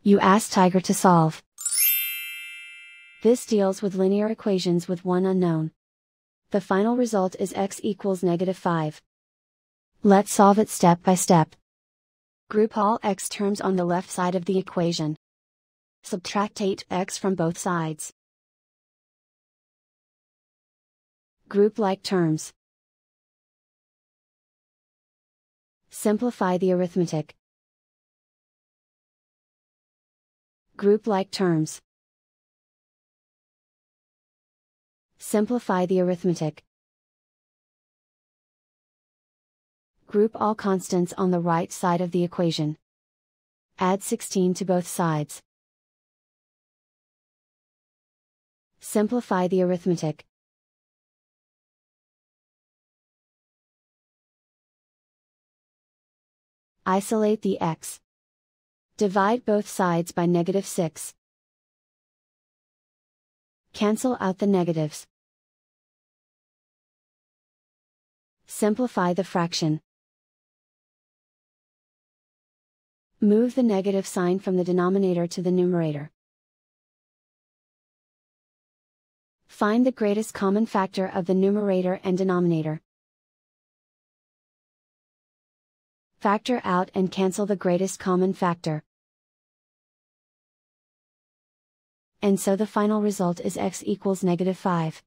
You ask Tiger to solve. This deals with linear equations with one unknown. The final result is x equals -5. Let's solve it step by step. Group all x terms on the left side of the equation. Subtract 8x from both sides. Group like terms. Simplify the arithmetic. Group like terms. Simplify the arithmetic. Group all constants on the right side of the equation. Add 16 to both sides. Simplify the arithmetic. Isolate the x. Divide both sides by -6. Cancel out the negatives. Simplify the fraction. Move the negative sign from the denominator to the numerator. Find the greatest common factor of the numerator and denominator. Factor out and cancel the greatest common factor. And so the final result is x equals -5.